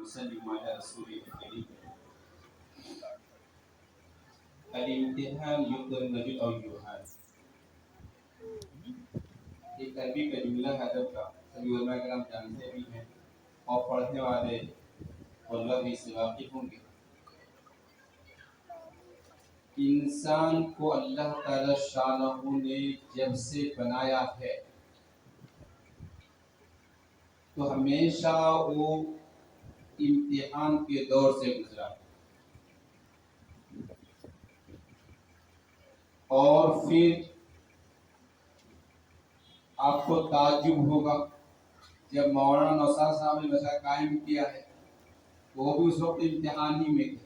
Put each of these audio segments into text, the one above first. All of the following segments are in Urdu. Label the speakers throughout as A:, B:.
A: وسلم على رسوله الكريم. الامتحان يقدر الرجل أو يهان. ایک عربی کا جملہ ہے ادب کا، سبھی علماء کرام جانتے بھی ہیں اور پڑھنے والے علماء بھی اس سے واقف ہوں گے۔ انسان کو اللہ تعالی شانہ نے جب سے بنایا ہے تو ہمیشہ وہ امتحان کے دور سے گزرا، اور پھر آپ کو تعجب ہوگا جب مولانا نوساد صاحب نے مسئلہ قائم کیا ہے وہ بھی اس وقت امتحان ہی میں تھے،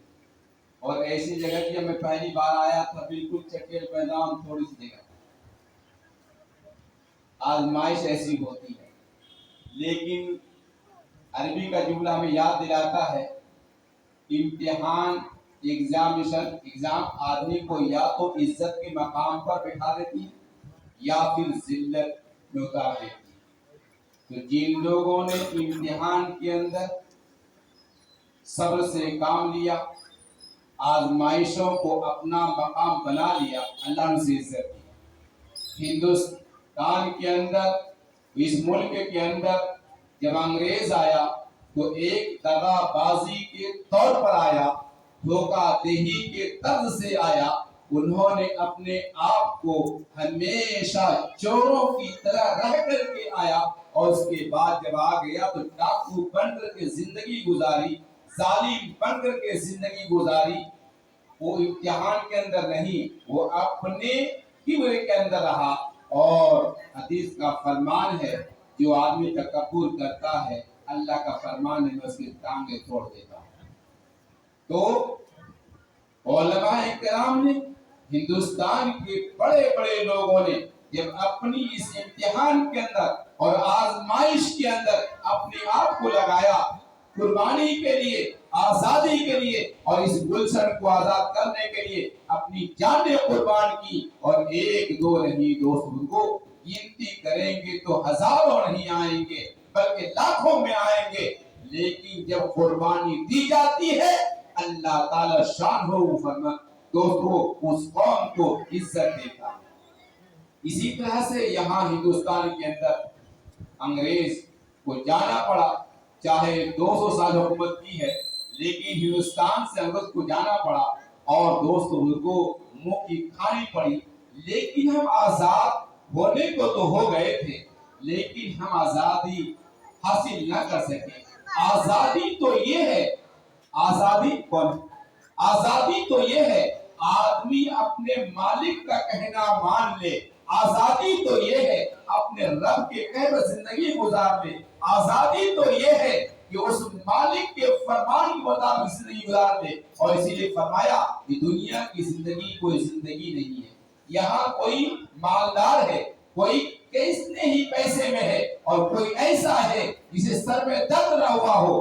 A: اور ایسی جگہ کی میں پہلی بار آیا تھا، بالکل چکیل میدان، تھوڑی سی جگہ، آزمائش ایسی ہوتی ہے۔ لیکن عربی کا جملہ ہمیں یاد دلاتا ہے امتحان ایگزام آدمی کو یا تو عزت کے مقام پر بٹھا دیتی ہے یا پھر ذلت میں اتار دیتی ہے۔ تو جن لوگوں نے امتحان کے اندر صبر سے کام لیا، آزمائشوں کو اپنا مقام بنا لیا، اللہ نے عزت دی۔ ہندوستان کے اندر، اس ملک کے اندر جب انگریز آیا تو ایک دغا بازی کے طور پر آیا، دھوکہ دہی کے طرز سے آیا۔ انہوں نے اپنے آپ کو ہمیشہ چوروں کی طرح رہ کر کے آیا، اور اس کے بعد جب آ گیا تو ڈاکو بن کر کے زندگی گزاری، ظالم بن کر کے زندگی گزاری۔ وہ امتحان کے اندر نہیں، وہ اپنے کبر کے اندر رہا۔ اور حدیث کا فرمان ہے جو آدمی تکبر کرتا ہے اللہ کا فرمان ہے میں اس کی ٹانگیں توڑ دیتا ہوں۔ تو علماء کرام نے، ہندوستان کے بڑے بڑے لوگوں نے جب اپنی اس امتحان کے اندر اور آزمائش کے اندر اپنے آپ کو لگایا قربانی کے لیے، آزادی کے لیے، اور اس گلشن کو آزاد کرنے کے لیے اپنی جانیں قربان کی، اور ایک دو نہیں دوستوں کو گنتی کریں گے تو ہزاروں نہیں آئیں گے بلکہ لاکھوں میں آئیں گے۔ لیکن جب قربانی دی جاتی ہے اللہ تعالی شان ہو فرما دوستو اس قوم کو عزت دیتا ہے۔ اسی طرح سے یہاں ہندوستان کے اندر انگریز کو جانا پڑا، چاہے 200 سال حکومت کی ہے لیکن ہندوستان سے انگریز کو جانا پڑا، اور دوستو ان کو منہ کی کھانی پڑی۔ لیکن ہم آزاد ہونے کو تو ہو گئے تھے لیکن ہم آزادی حاصل نہ کر سکے۔ آزادی تو یہ ہے، آزادی کون؟ آزادی تو یہ ہے آدمی اپنے مالک کا کہنا مان لے، آزادی تو یہ ہے اپنے رب کے کہے پر زندگی گزار لے، آزادی تو یہ ہے کہ اس مالک کے فرمان کے مطابق زندگی گزار لے۔ اور اسی لیے فرمایا کہ دنیا کی زندگی کوئی زندگی نہیں ہے، یہاں کوئی مالدار ہے، کوئی کتنے ہی پیسے میں ہے، اور کوئی ایسا ہے جسے سر میں درد نہ ہوا ہو۔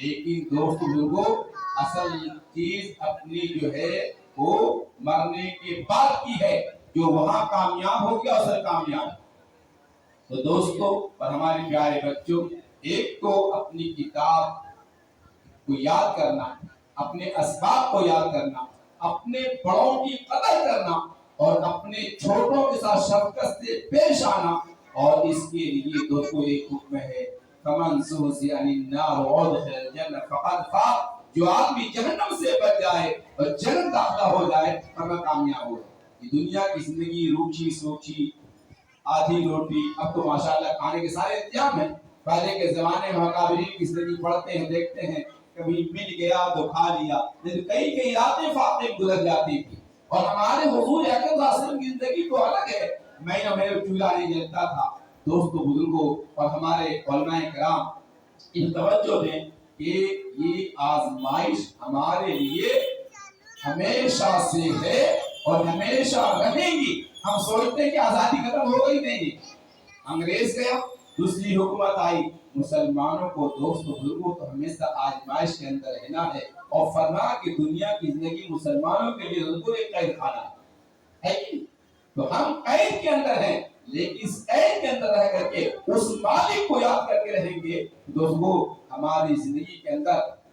A: لیکن دوست بزرگوں اصل چیز اپنی جو ہے وہ مرنے کے بعد کی ہے، جو وہاں کامیاب ہو گیا اصل کامیاب۔ تو دوستو اور ہمارے پیارے بچوں، ایک تو اپنی کتاب کو یاد کرنا، اپنے اسباب کو یاد کرنا، اپنے بڑوں کی قدر کرنا، اور اپنے چھوٹوں کے ساتھ شفقت سے پیش آنا۔ اور اس کے لیے دوستو ایک حکم ہے فمن زحزح عن النار وادخل الجنہ فقد فاز، جو آدمی جہنم سے بچ جائے اور جنت داخلہ ہو جائے ہمیں کامیاب ہو۔ یہ دنیا کی زندگی روچی سوچی، آدھی روٹی، اب تو ماشاءاللہ کھانے کے سارے انتظام ہیں۔ پہلے کے زمانے میں مقابرین کی زندگی پڑھتے ہیں، دیکھتے ہیں، کبھی مل گیا تو کھا لیا، لیکن کئی کئی راتیں فاتیں گزر جاتی تھی۔ اور ہمارے حضور اکرم صلی اللہ علیہ وسلم کی زندگی تو الگ ہے، میں میرے چولہا نہیں جلتا تھا۔ دوستو بزرگوں اور ہمارے علماء کرام ان توجہ دیں کہ یہ آزمائش ہمارے لیے ہمیشہ سے ہے اور ہمیشہ رہے گی۔ ہم سوچتے ہیں کہ آزادی ختم ہو گئی، نہیں، انگریز گیا، دوسری حکومت آئی، مسلمانوں کو دوستو بزرگوں تو ہمیشہ آزمائش کے اندر رہنا ہے۔ اور فرما کہ دنیا کی زندگی مسلمانوں کے لیے ضرور ایک قید خانہ ہے، تو ہم قید کے اندر ہیں، لیکن اس قید کے اندر رہ کر کے اس مالک کو یاد کر کے رہیں گے دوستو، ہماری زندگی کے اندر